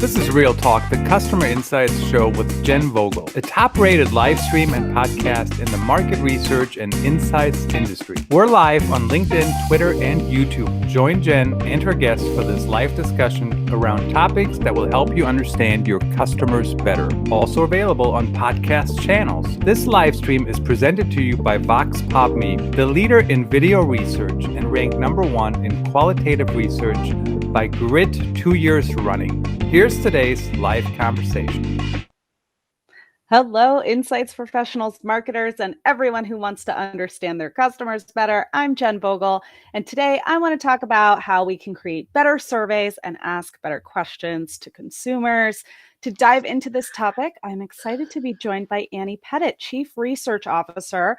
This is Real Talk, the Customer Insights Show with Jen Vogel, a top-rated live stream and podcast in the market research and insights industry. We're live on LinkedIn, Twitter, and YouTube. Join Jen and her guests for this live discussion around topics that will help you understand your customers better. Also available on podcast channels. This live stream is presented to you by Vox Pop Me, the leader in video research and ranked #1 in qualitative research by Grit 2 years running. Here's today's live conversation. Hello, insights professionals, marketers, and everyone who wants to understand their customers better. I'm Jen Vogel, and today I want to talk about how we can create better surveys and ask better questions to consumers. To dive into this topic, I'm excited to be joined by Annie Pettit, Chief Research Officer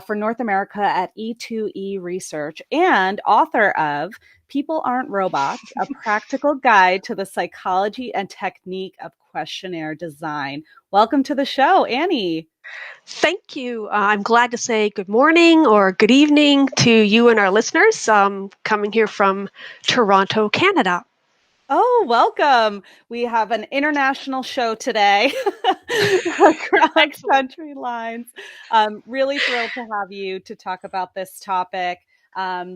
for North America at E2E Research and author of People Aren't Robots, a practical guide to the psychology and technique of questionnaire design. Welcome to the show, Annie. Thank you. I'm glad to say good morning or good evening to you and our listeners. Coming here from Toronto, Canada. Oh, welcome. We have an international show today across country lines. Really thrilled to have you to talk about this topic.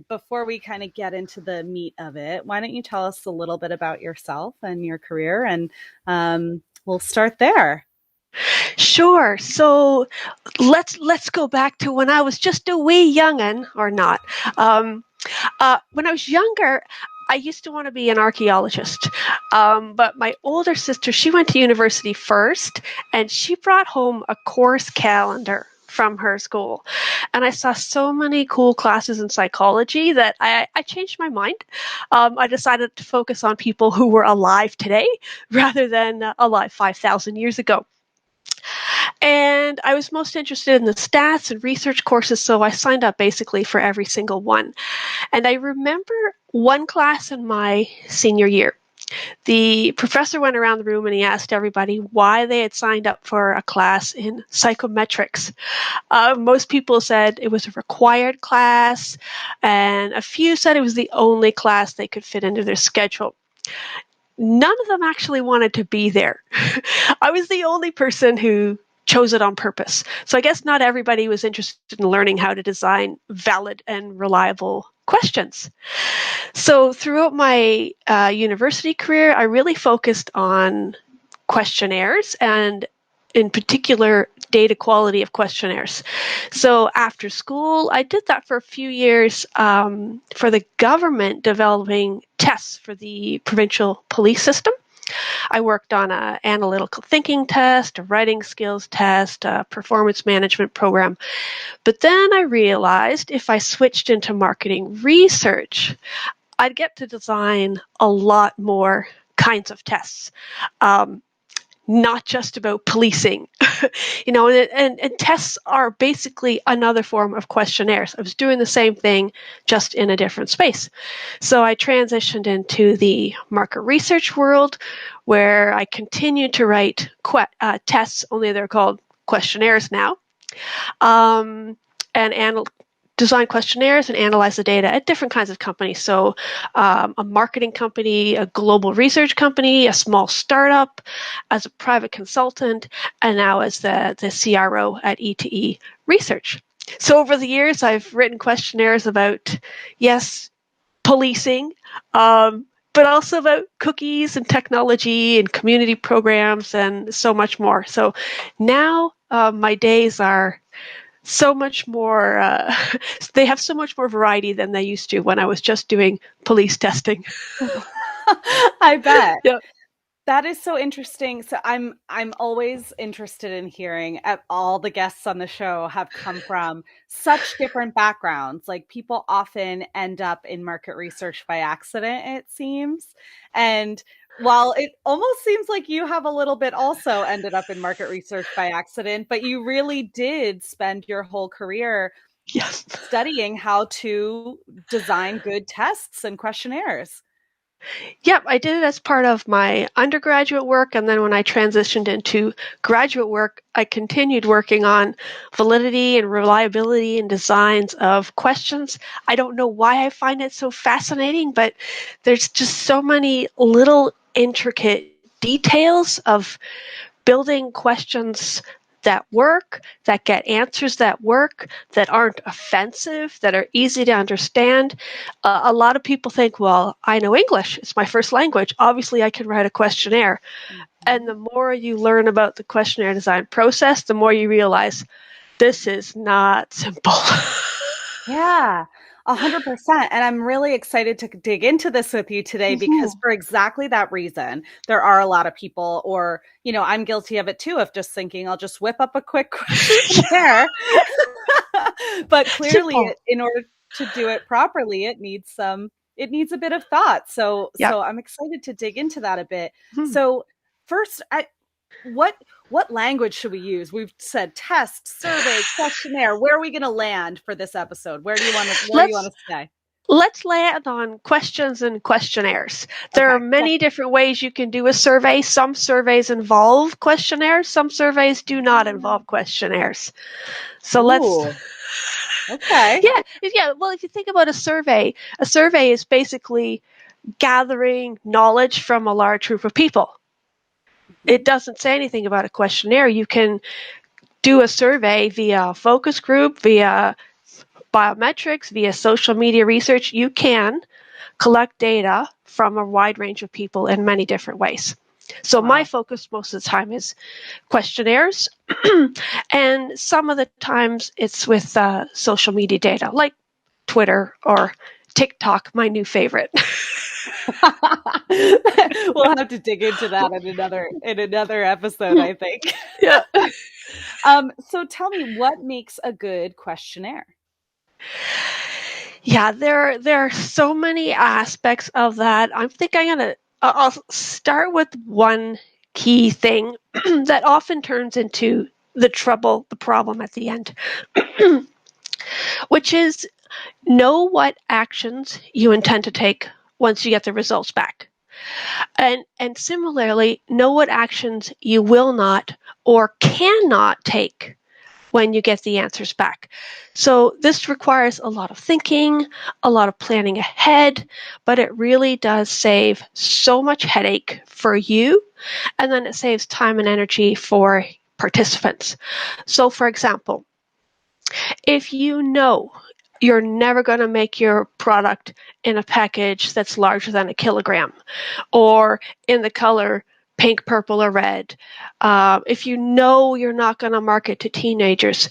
Before we kind of get into the meat of it, why don't you tell us a little bit about yourself and your career, and we'll start there. Sure. So let's go back to when I was just a wee young'un, or not. When I was younger, I used to want to be an archaeologist, but my older sister, she went to university first, and she brought home a course calendar from her school. And I saw so many cool classes in psychology that I changed my mind. I decided to focus on people who were alive today rather than alive 5,000 years ago. And I was most interested in the stats and research courses, so I signed up basically for every single one. And I remember one class in my senior year. The professor went around the room and he asked everybody why they had signed up for a class in psychometrics. Most people said it was a required class, and a few said it was the only class they could fit into their schedule. None of them actually wanted to be there. I was the only person who chose it on purpose. So I guess not everybody was interested in learning how to design valid and reliable questions. So throughout my university career, I really focused on questionnaires and in particular data quality of questionnaires. So after school, I did that for a few years for the government developing tests for the provincial police system. I worked on an analytical thinking test, a writing skills test, a performance management program. But then I realized if I switched into marketing research, I'd get to design a lot more kinds of tests. Not just about policing, and tests are basically another form of questionnaires. I was doing the same thing, just in a different space. So I transitioned into the market research world, where I continued to write tests, only they're called questionnaires now, and design questionnaires and analyze the data at different kinds of companies. So a marketing company, a global research company, a small startup, as a private consultant, and now as the CRO at E2E Research. So over the years, I've written questionnaires about, yes, policing, but also about cookies and technology and community programs and so much more. So now my days are so much more, they have so much more variety than they used to when I was just doing police testing. I bet. Yeah. That is so interesting. So I'm always interested in hearing. All the guests on the show have come from such different backgrounds. Like, people often end up in market research by accident, it seems. And while it almost seems like you have a little bit also ended up in market research by accident, but you really did spend your whole career studying how to design good tests and questionnaires. Yep, I did it as part of my undergraduate work, and then when I transitioned into graduate work, I continued working on validity and reliability and designs of questions. I don't know why I find it so fascinating, but there's just so many little intricate details of building questions that work, that get answers that work, that aren't offensive, that are easy to understand. A lot of people think, well, I know English. It's my first language. Obviously, I can write a questionnaire. And the more you learn about the questionnaire design process, the more you realize this is not simple. Yeah, 100%. And I'm really excited to dig into this with you today because for exactly that reason, there are a lot of people, or, I'm guilty of it too, of just thinking I'll just whip up a quick questionnaire. But clearly, in order to do it properly, it needs a bit of thought. So I'm excited to dig into that a bit. So first, what language should we use? We've said test, survey, questionnaire. Where are we going to land for this episode? Where do you want to stay? Let's land on questions and questionnaires. There are many different ways you can do a survey. Some surveys involve questionnaires. Some surveys do not involve questionnaires. So Okay. Yeah. Well, if you think about a survey is basically gathering knowledge from a large group of people. It doesn't say anything about a questionnaire. You can do a survey via focus group, via biometrics, via social media research. You can collect data from a wide range of people in many different ways. So my focus most of the time is questionnaires, and some of the times it's with social media data, like Twitter or TikTok, my new favorite. We'll have to dig into that in another episode, I think. Yeah. So tell me, what makes a good questionnaire? Yeah, there are so many aspects of that. I'll start with one key thing that often turns into the problem at the end, which is know what actions you intend to take once you get the results back. And similarly, know what actions you will not or cannot take when you get the answers back. So this requires a lot of thinking, a lot of planning ahead, but it really does save so much headache for you, and then it saves time and energy for participants. So for example, if you know you're never going to make your product in a package that's larger than a kilogram, or in the color pink, purple, or red. If you know you're not going to market to teenagers,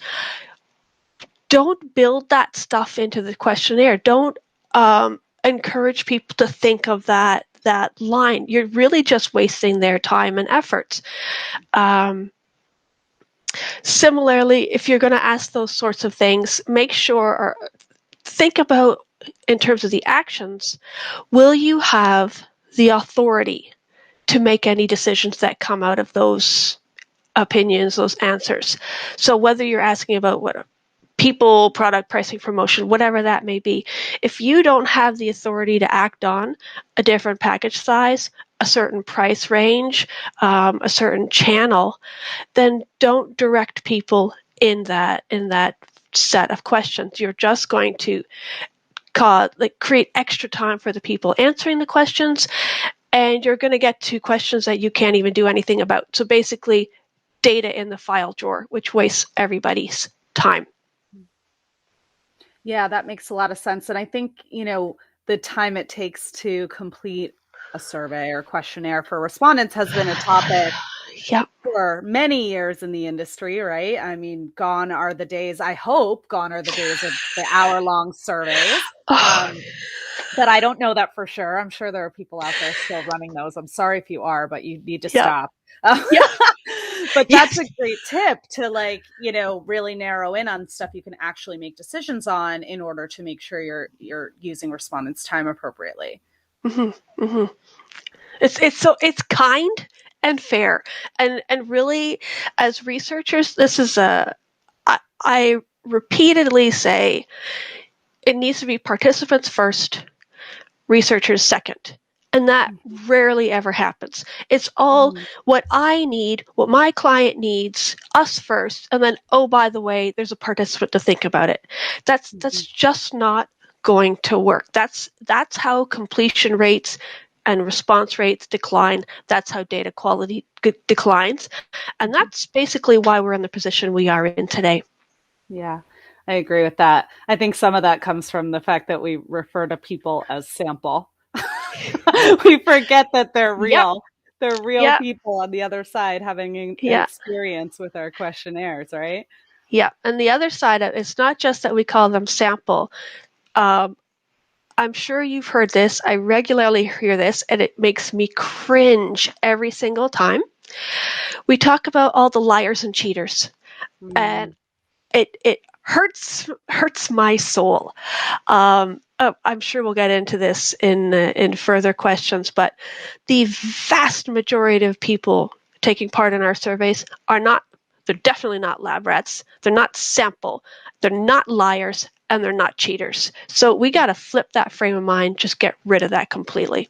don't build that stuff into the questionnaire. Don't encourage people to think of that line. You're really just wasting their time and efforts. Similarly, if you're going to ask those sorts of things, make sure or think about, in terms of the actions, will you have the authority to make any decisions that come out of those opinions, those answers? So whether you're asking about what people, product, pricing, promotion, whatever that may be, if you don't have the authority to act on a different package size, a certain price range, a certain channel, then don't direct people in that set of questions. You're just going to create extra time for the people answering the questions, and you're going to get to questions that you can't even do anything about. So basically, data in the file drawer, which wastes everybody's time. Yeah, that makes a lot of sense. And I think, the time it takes to complete a survey or questionnaire for respondents has been a topic for many years in the industry, right? I mean, gone are the days of the hour-long surveys. But I don't know that for sure. I'm sure there are people out there still running those. I'm sorry if you are, but you need to stop. But that's a great tip to really narrow in on stuff you can actually make decisions on in order to make sure you're using respondents' time appropriately. Mm-hmm. Mm-hmm. It's kind and fair, and really, as researchers, this is I repeatedly say it needs to be participants first, researchers second. And that rarely ever happens. It's all what I need, what my client needs, us first, and then, oh, by the way, there's a participant to think about it. That's just not going to work. That's how completion rates and response rates decline, that's how data quality declines. And that's basically why we're in the position we are in today. Yeah, I agree with that. I think some of that comes from the fact that we refer to people as sample. We forget that they're Yep. real. They're real Yeah. people on the other side having an Yeah. experience with our questionnaires, right? Yeah. And the other side of it's not just that we call them sample. I'm sure you've heard this. I regularly hear this, and it makes me cringe every single time. We talk about all the liars and cheaters, and it hurts my soul. I'm sure we'll get into this in further questions, but the vast majority of people taking part in our surveys are not. They're definitely not lab rats. They're not sample. They're not liars, and they're not cheaters. So we got to flip that frame of mind. Just get rid of that completely.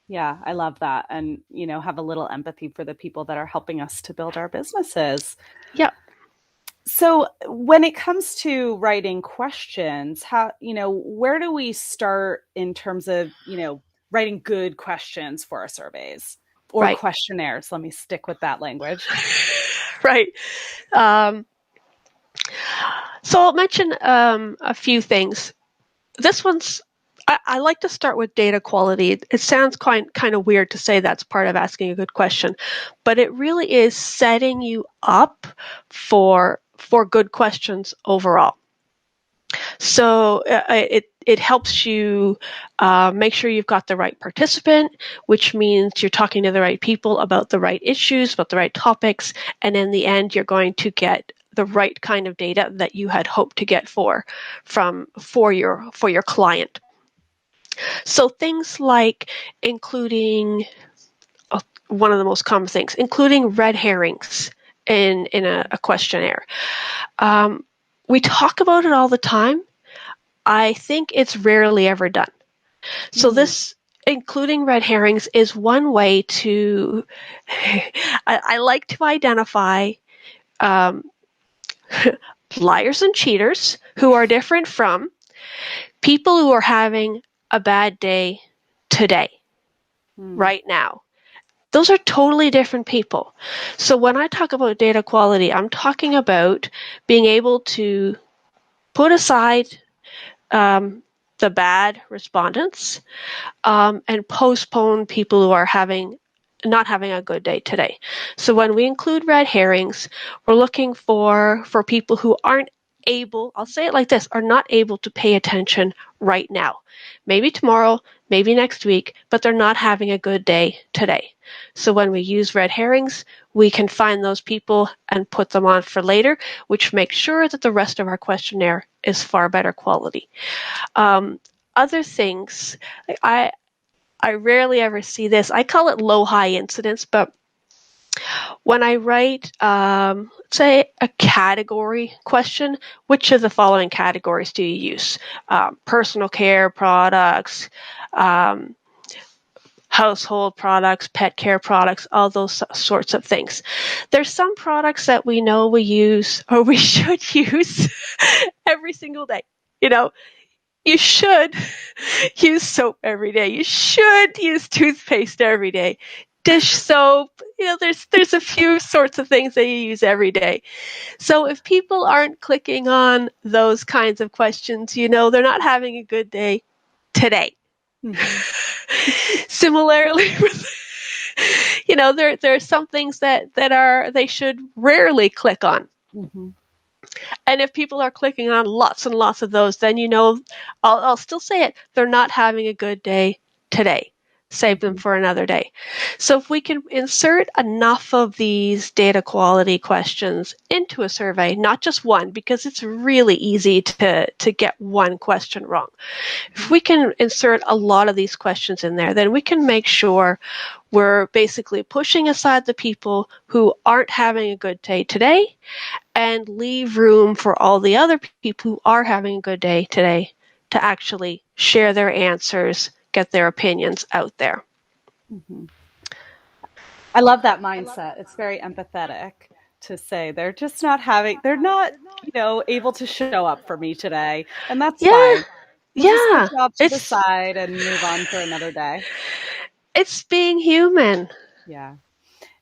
Yeah, I love that. And, have a little empathy for the people that are helping us to build our businesses. Yeah. So when it comes to writing questions, where do we start in terms of, writing good questions for our surveys or Right. questionnaires? Let me stick with that language. Right. So I'll mention a few things. This one's, I like to start with data quality. It sounds kind of weird to say that's part of asking a good question, but it really is setting you up for good questions overall. So it helps you make sure you've got the right participant, which means you're talking to the right people about the right issues, about the right topics, and in the end, you're going to get the right kind of data that you had hoped to get for your client. So things like including one of the most common things, including red herrings in a questionnaire. We talk about it all the time. I think it's rarely ever done. So this, including red herrings, is one way to, I like to identify liars and cheaters who are different from people who are having a bad day today, right now. Those are totally different people. So when I talk about data quality, I'm talking about being able to put aside the bad respondents and postpone people who are not having a good day today. So when we include red herrings, we're looking for people who aren't able, I'll say it like this, are not able to pay attention right now. Maybe tomorrow, maybe next week, but they're not having a good day today. So when we use red herrings, we can find those people and put them on for later, which makes sure that the rest of our questionnaire is far better quality. Other things, I rarely ever see this. I call it low-high incidence, but when I write, say, a category question, which of the following categories do you use? Personal care products, household products, pet care products, all those sorts of things. There's some products that we know we use or we should use every single day. You should use soap every day. You should use toothpaste every day. Dish soap, there's a few sorts of things that you use every day. So if people aren't clicking on those kinds of questions, they're not having a good day today. Similarly, there are some things that they should rarely click on. And if people are clicking on lots and lots of those, then I'll still say it, they're not having a good day today. Save them for another day. So if we can insert enough of these data quality questions into a survey, not just one, because it's really easy to get one question wrong. If we can insert a lot of these questions in there, then we can make sure we're basically pushing aside the people who aren't having a good day today and leave room for all the other people who are having a good day today to actually share their answers, get their opinions out there. I love that mindset. It's very empathetic to say they're not able to show up for me today. And that's fine. We'll just put you off to the side and move on for another day. It's being human. Yeah.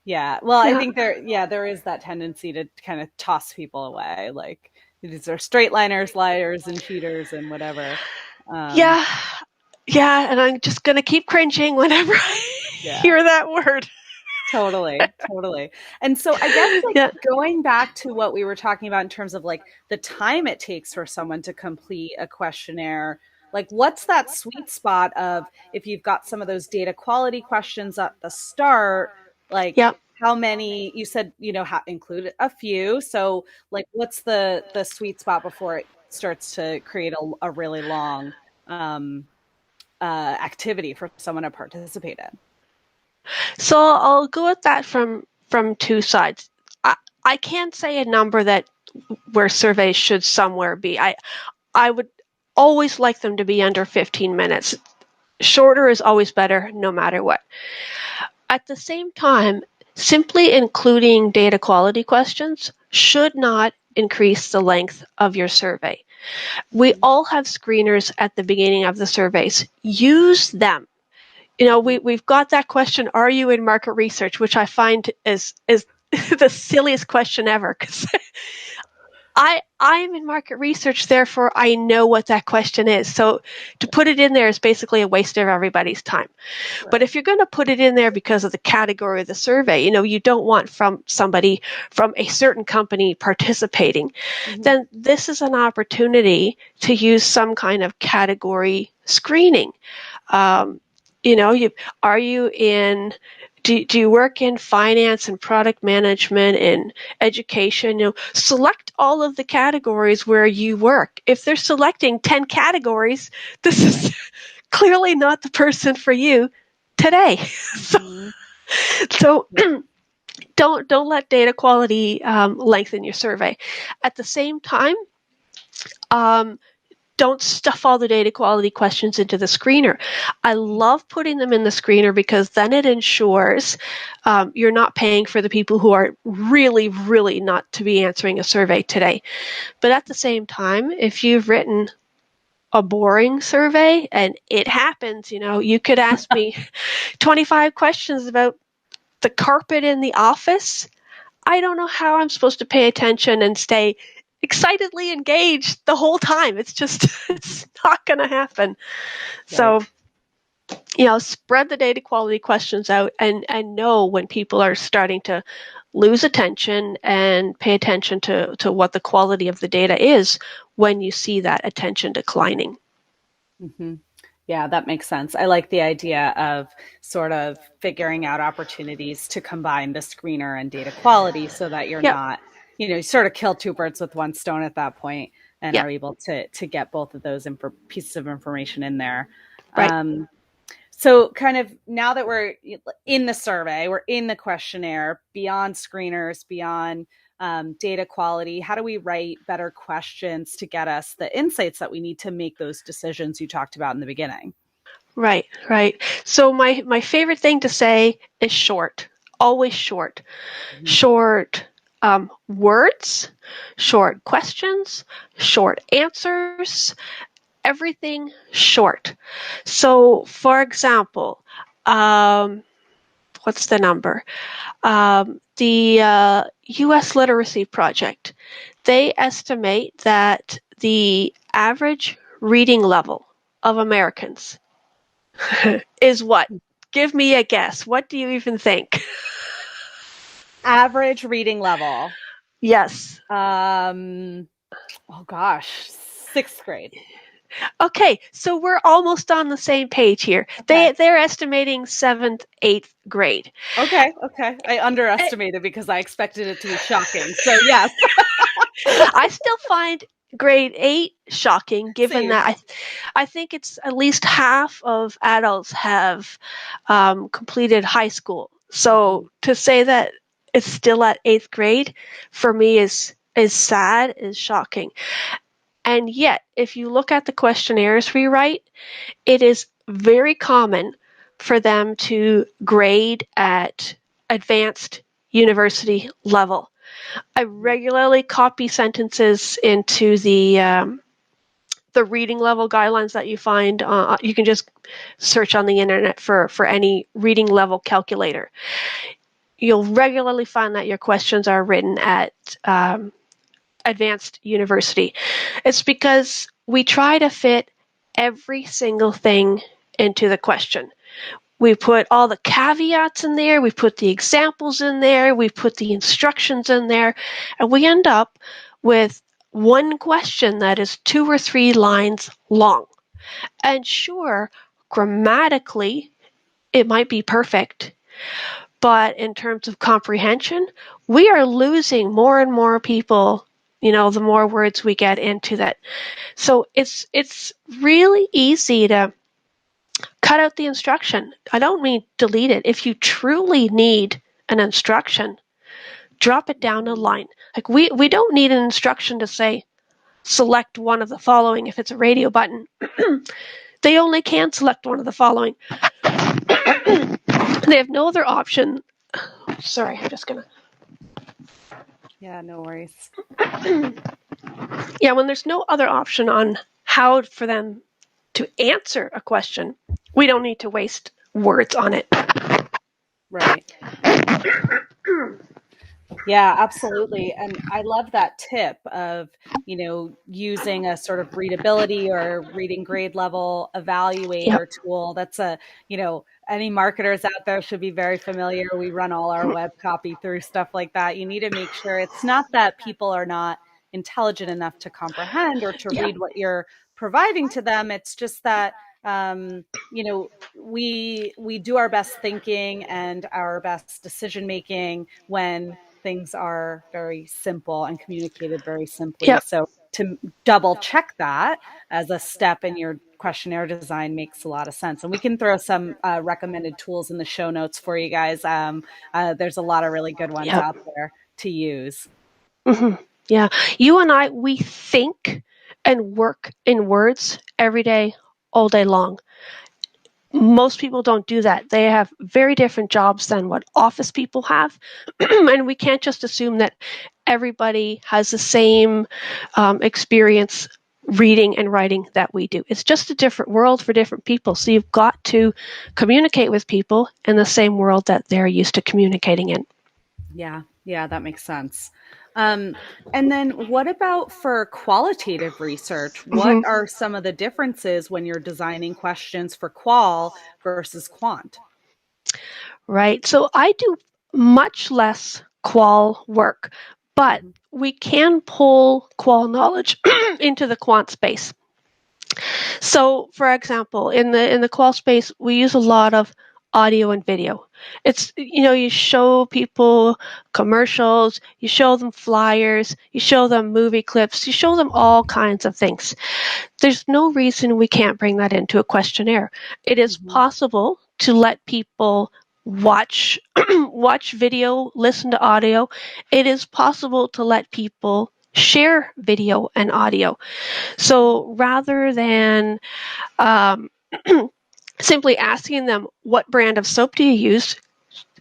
Yeah. Well, I Yeah. think there is that tendency to kind of toss people away. Like these are straight liners, liars, and cheaters and whatever. Um, Yeah. Yeah. And I'm just going to keep cringing whenever I yeah. hear that word. Totally, totally. And so I guess like Yeah. going back to what we were talking about in terms of like the time it takes for someone to complete a questionnaire, like what's that sweet spot of if you've got some of those data quality questions at the start, like Yeah. how many you said, include a few. So like what's the sweet spot before it starts to create a really long activity for someone to participate in? So I'll go at that from two sides. I can't say a number that where surveys should somewhere be. I would always like them to be under 15 minutes. Shorter is always better, no matter what. At the same time, simply including data quality questions should not increase the length of your survey. We all have screeners at the beginning of the surveys. Use them. We've got that question, are you in market research, which I find is the silliest question ever, because I'm in market research, therefore I know what that question is. So to put it in there is basically a waste of everybody's time. Right. But if you're going to put it in there because of the category of the survey, you don't want from somebody from a certain company participating, then this is an opportunity to use some kind of category screening. Are you in? Do you work in finance and product management and education? Select all of the categories where you work. If they're selecting 10 categories, this is clearly not the person for you today. So don't let data quality lengthen your survey. At the same time, don't stuff all the data quality questions into the screener. I love putting them in the screener because then it ensures you're not paying for the people who are really, really not to be answering a survey today. But at the same time, if you've written a boring survey, and it happens, you could ask me 25 questions about the carpet in the office. I don't know how I'm supposed to pay attention and stay excitedly engaged the whole time. It's not going to happen. Right. So, spread the data quality questions out and know when people are starting to lose attention and pay attention to what the quality of the data is when you see that attention declining. Mm-hmm. Yeah, that makes sense. I like the idea of sort of figuring out opportunities to combine the screener and data quality so that you're Yep. not, you sort of kill two birds with one stone at that point and Yep. are able to get both of those pieces of information in there. Right. So kind of now that we're in the survey, we're in the questionnaire, beyond screeners, beyond data quality, how do we write better questions to get us the insights that we need to make those decisions you talked about in the beginning? Right. So my favorite thing to say is short. Always short. Mm-hmm. Short words, short questions, short answers, everything short. So, for example, what's the number? The U.S. Literacy Project, they estimate that the average reading level of Americans is what? Give me a guess. What do you even think? Average reading level. Yes. Oh gosh, sixth grade. Okay, so we're almost on the same page here. Okay. They're estimating 7th, 8th grade. Okay. I underestimated because I expected it to be shocking. So yes. I still find grade 8 shocking, given Same. that I think it's at least half of adults have completed high school. So to say that it's still at 8th grade, for me is sad, is shocking. And yet, if you look at the questionnaires we write, it is very common for them to grade at advanced university level. I regularly copy sentences into the the reading level guidelines that you find. You can just search on the internet for any reading level calculator. You'll regularly find that your questions are written at advanced university. It's because we try to fit every single thing into the question. We put all the caveats in there, we put the examples in there, we put the instructions in there, and we end up with one question that is 2 or 3 lines long. And sure, grammatically, it might be perfect, but in terms of comprehension, we are losing more and more people, the more words we get into that. So it's really easy to cut out the instruction. I don't mean delete it. If you truly need an instruction, drop it down a line. Like we don't need an instruction to say, select one of the following if it's a radio button. They only can select one of the following. They have no other option. Sorry, I'm just going to. Yeah, no worries. Yeah, when there's no other option on how for them to answer a question, we don't need to waste words on it. Right. Yeah, absolutely. And I love that tip of, using a sort of readability or reading grade level evaluator tool. That's any marketers out there should be very familiar. We run all our web copy through stuff like that. You need to make sure it's not that people are not intelligent enough to comprehend or to read what you're providing to them. It's just that, we do our best thinking and our best decision making when things are very simple and communicated very simply. Yep. So to double check that as a step in your questionnaire design makes a lot of sense. And we can throw some recommended tools in the show notes for you guys. There's a lot of really good ones out there to use. Mm-hmm. Yeah. You and I, we think and work in words every day, all day long. Most people don't do that. They have very different jobs than what office people have. And we can't just assume that everybody has the same experience reading and writing that we do. It's just a different world for different people. So you've got to communicate with people in the same world that they're used to communicating in. Yeah, that makes sense. And then what about for qualitative research? What are some of the differences when you're designing questions for qual versus quant? Right. So I do much less qual work, but we can pull qual knowledge into the quant space. So, for example, in the qual space, we use a lot of audio and video. It's, you show people commercials, you show them flyers, you show them movie clips, you show them all kinds of things. There's no reason we can't bring that into a questionnaire. It is possible to let people watch video, listen to audio. It is possible to let people share video and audio. So rather than simply asking them, what brand of soap do you use?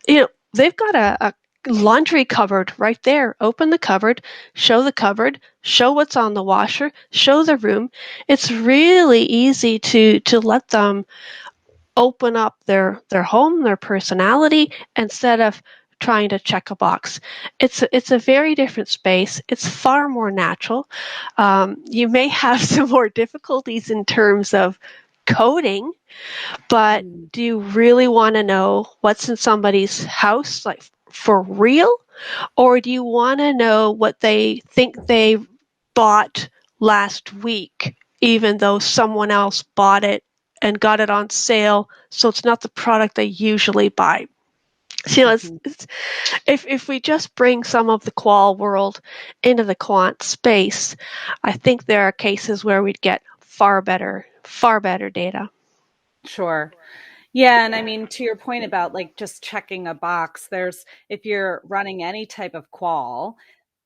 They've got a laundry cupboard right there. Open the cupboard, show what's on the washer, show the room. It's really easy to let them open up their home, their personality, instead of trying to check a box. It's a very different space. It's far more natural. You may have some more difficulties in terms of coding, but do you really want to know what's in somebody's house, like for real? Or do you want to know what they think they bought last week, even though someone else bought it and got it on sale, so it's not the product they usually buy? So, if we just bring some of the qual world into the quant space, I think there are cases where we'd get far better data. Sure. Yeah, and I mean, to your point about like just checking a box, if you're running any type of qual,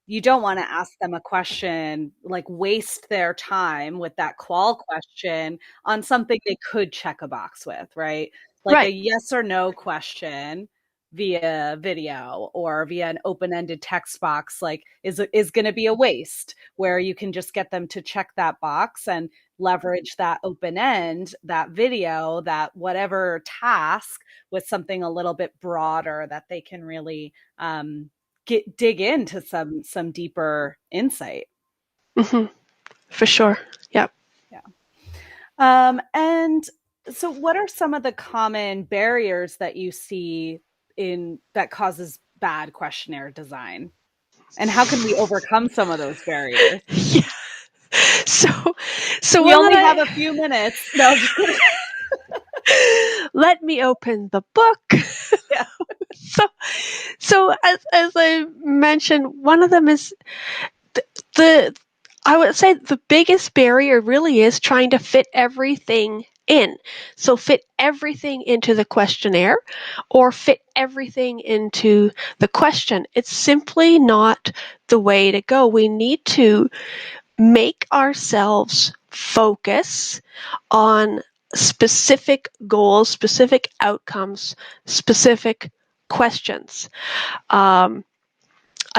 you don't want to ask them a question, like waste their time with that qual question on something they could check a box with, right? Like a yes or no question via video or via an open-ended text box, like is going to be a waste, where you can just get them to check that box and leverage that open end, that video, that whatever task with something a little bit broader that they can really dig into some deeper insight. Mm-hmm. For sure. Yeah. Yeah. And so what are some of the common barriers that you see that causes bad questionnaire design? And how can we overcome some of those barriers? Yeah. So We one only that have a few minutes. No, I'm just kidding. let me open the book. Yeah. So as I mentioned, one of them is the I would say the biggest barrier really is trying to fit everything in. So fit everything into the questionnaire or fit everything into the question. It's simply not the way to go. We need to make ourselves focus on specific goals, specific outcomes, specific questions. I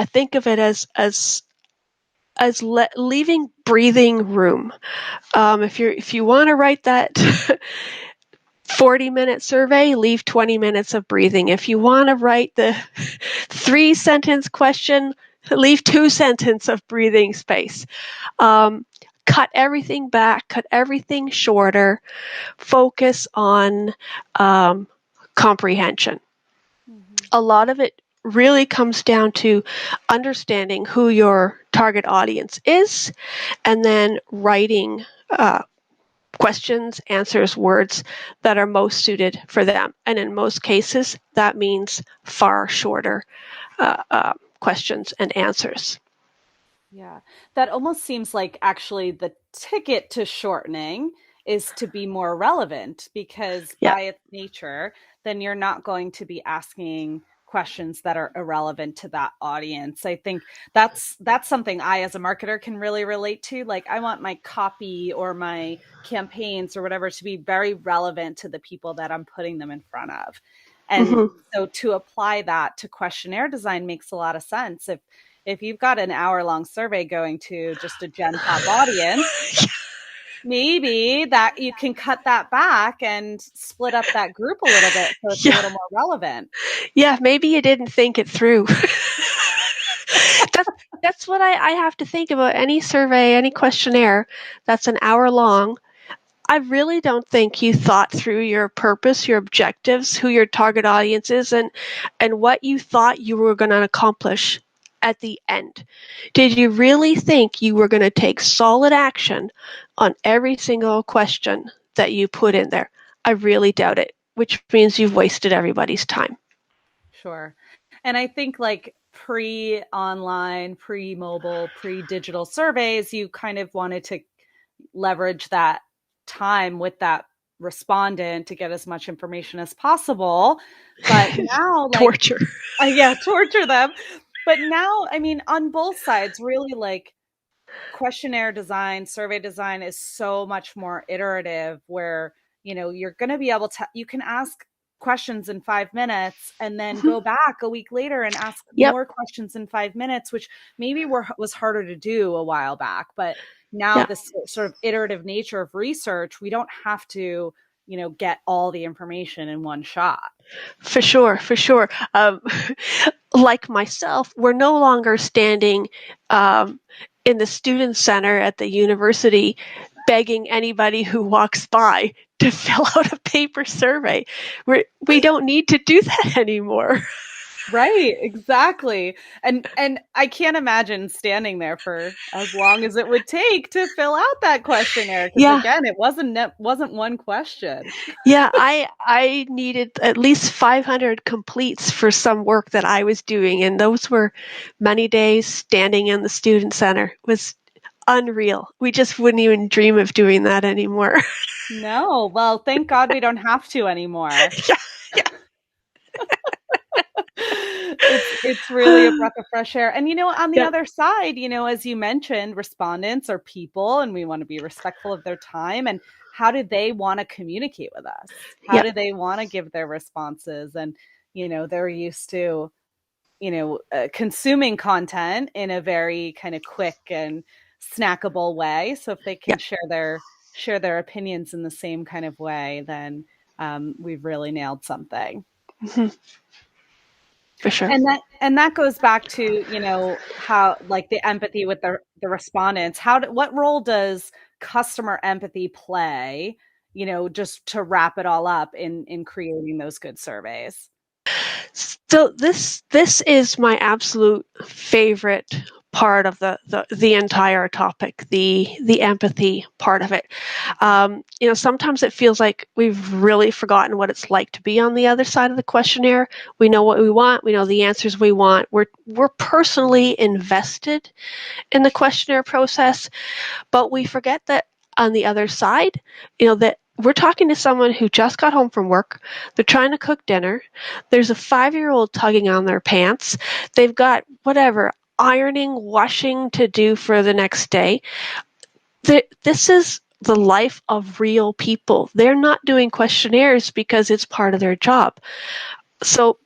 think of it as leaving breathing room. If you want to write that 40-minute survey, leave 20 minutes of breathing. If you want to write the 3-sentence question, leave 2 sentences of breathing space. Cut everything back, cut everything shorter, focus on comprehension. Mm-hmm. A lot of it really comes down to understanding who your target audience is and then writing questions, answers, words that are most suited for them. And in most cases, that means far shorter questions and answers. Yeah, that almost seems like actually the ticket to shortening is to be more relevant because Yeah. by its nature, then you're not going to be asking questions that are irrelevant to that audience. I think that's something I as a marketer can really relate to. Like I want my copy or my campaigns or whatever to be very relevant to the people that I'm putting them in front of. And Mm-hmm. so to apply that to questionnaire design makes a lot of sense. If you've got an hour-long survey going to just a Gen Pop audience, maybe that you can cut that back and split up that group a little bit so it's a little more relevant. Yeah, maybe you didn't think it through. That's what I have to think about any survey, any questionnaire that's an hour long. I really don't think you thought through your purpose, your objectives, who your target audience is, and what you thought you were going to accomplish at the end. Did you really think you were going to take solid action on every single question that you put in there? I really doubt it, which means you've wasted everybody's time. Sure. And I think like pre-online, pre-mobile, pre-digital surveys, you kind of wanted to leverage that time with that respondent to get as much information as possible. But now, like, torture. Torture them. But now, I mean, on both sides, really like questionnaire design, survey design is so much more iterative where, you're going to be able to, you can ask questions in 5 minutes and then go back a week later and ask more questions in 5 minutes, which maybe was harder to do a while back. But now this sort of iterative nature of research, we don't have to, get all the information in one shot. For sure. Like myself, we're no longer standing in the student center at the university begging anybody who walks by to fill out a paper survey. We don't need to do that anymore. Right, exactly. And I can't imagine standing there for as long as it would take to fill out that questionnaire. Because again, it wasn't one question. Yeah, I needed at least 500 completes for some work that I was doing, and those were many days standing in the student center. It was unreal. We just wouldn't even dream of doing that anymore. No, well, thank God we don't have to anymore. Yeah. It's really a breath of fresh air. And, on the other side, as you mentioned, respondents are people and we want to be respectful of their time. And how do they want to communicate with us? How do they want to give their responses? And, they're used to, consuming content in a very kind of quick and snackable way. So if they can share share their opinions in the same kind of way, then we've really nailed something. Mm-hmm. For sure. And that goes back to, how like the empathy with the respondents. What role does customer empathy play, just to wrap it all up in creating those good surveys? So this is my absolute favorite part of the entire topic, the empathy part of it. Sometimes it feels like we've really forgotten what it's like to be on the other side of the questionnaire. We know what we want. We know the answers we want. We're personally invested in the questionnaire process, but we forget that on the other side, that we're talking to someone who just got home from work. They're trying to cook dinner. There's a 5-year-old tugging on their pants. They've got whatever, ironing, washing to do for the next day. This is the life of real people. They're not doing questionnaires because it's part of their job. So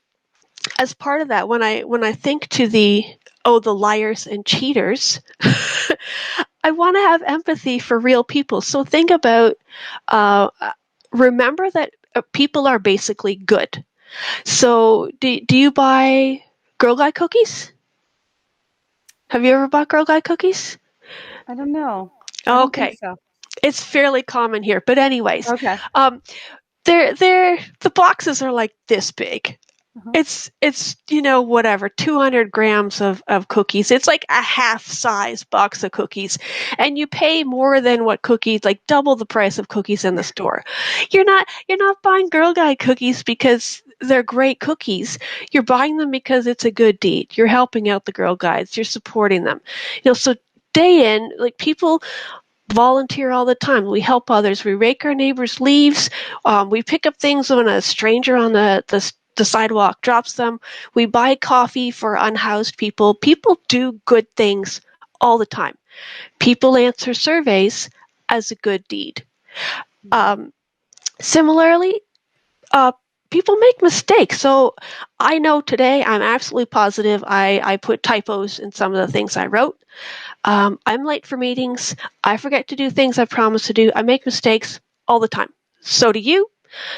as part of that, when I think to the liars and cheaters, I want to have empathy for real people. So think about, remember that people are basically good. So do you buy Girl Guide cookies? Have you ever bought Girl Guide cookies? I don't know. I don't think so. It's fairly common here, but anyways, Okay. they're the boxes are like this big. It's whatever, 200 grams of cookies. It's like a half-size box of cookies, and you pay more than what cookies, like double the price of cookies in the store. You're not buying Girl Guide cookies because they're great cookies. You're buying them because it's a good deed. You're helping out the Girl Guides. You're supporting them. So day in, like, people volunteer all the time. We help others. We rake our neighbors' leaves. We pick up things when a stranger on the sidewalk drops them. We buy coffee for unhoused people. People do good things all the time. People answer surveys as a good deed. Similarly, people make mistakes. So I know today, I'm absolutely positive I put typos in some of the things I wrote. I'm late for meetings. I forget to do things I promised to do. I make mistakes all the time. So do you.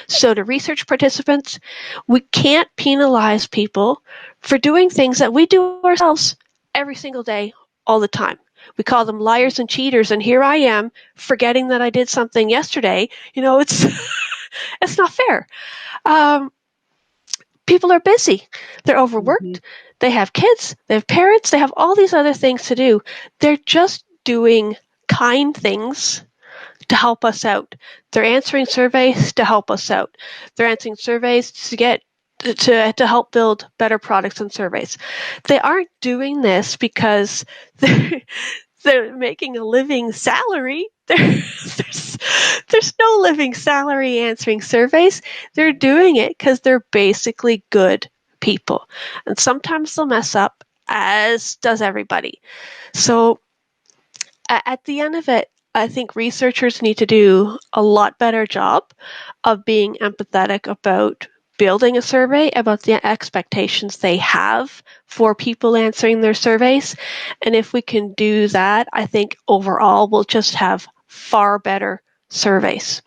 So to research participants, we can't penalize people for doing things that we do ourselves every single day, all the time. We call them liars and cheaters, and here I am forgetting that I did something yesterday. It's it's not fair. People are busy. They're overworked. Mm-hmm. They have kids. They have parents. They have all these other things to do. They're just doing kind things to help us out. They're answering surveys to help us out. They're answering surveys to help build better products and surveys. They aren't doing this because they're making a living salary. There's no living salary answering surveys. They're doing it because they're basically good people. And sometimes they'll mess up, as does everybody. So at the end of it, I think researchers need to do a lot better job of being empathetic about building a survey, about the expectations they have for people answering their surveys. And if we can do that, I think overall we'll just have far better surveys.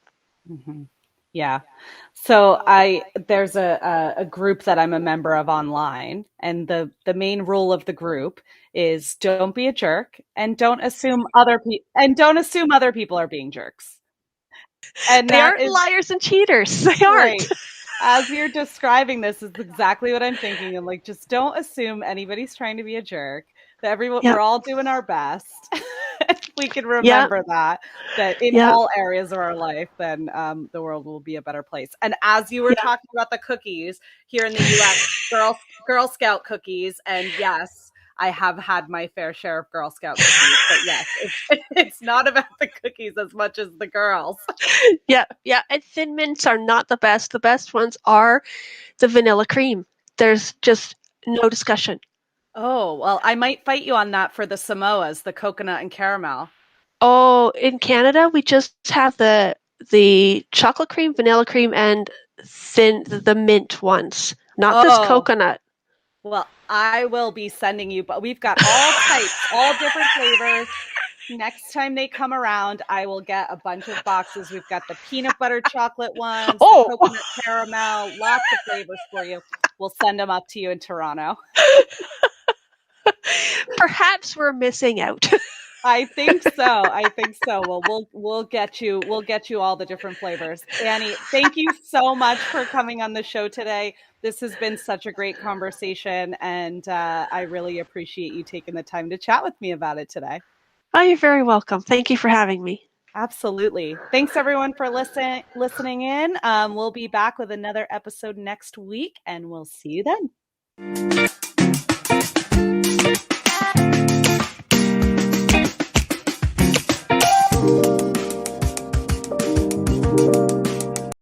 Mm-hmm. Yeah. So there's a group that I'm a member of online, and the main rule of the group is don't be a jerk and don't assume other people are being jerks. And they aren't liars and cheaters. They aren't. Right. As you're describing this is exactly what I'm thinking. I'm like, just don't assume anybody's trying to be a jerk. That we're all doing our best. If we can remember that in all areas of our life, then the world will be a better place. And as you were talking about the cookies here in the U.S., Girl Scout cookies, and yes, I have had my fair share of Girl Scout cookies, but yes, it's not about the cookies as much as the girls. Yeah. And Thin Mints are not the best. The best ones are the vanilla cream. There's just no discussion. Oh, well, I might fight you on that for the Samoas, the coconut and caramel. Oh, in Canada, we just have the chocolate cream, vanilla cream, and the mint ones, not this coconut. Well, I will be sending you, but we've got all types, all different flavors. next time they come around, I will get a bunch of boxes. We've got the peanut butter chocolate ones, Oh. the coconut caramel, lots of flavors for you. We'll send them up to you in Toronto. Perhaps we're missing out. I think so. Well, we'll get you all the different flavors. Annie, thank you so much for coming on the show today. This has been such a great conversation, and I really appreciate you taking the time to chat with me about it today. Oh, you're very welcome. Thank you for having me. Absolutely. Thanks everyone for listening in. We'll be back with another episode next week, and we'll see you then.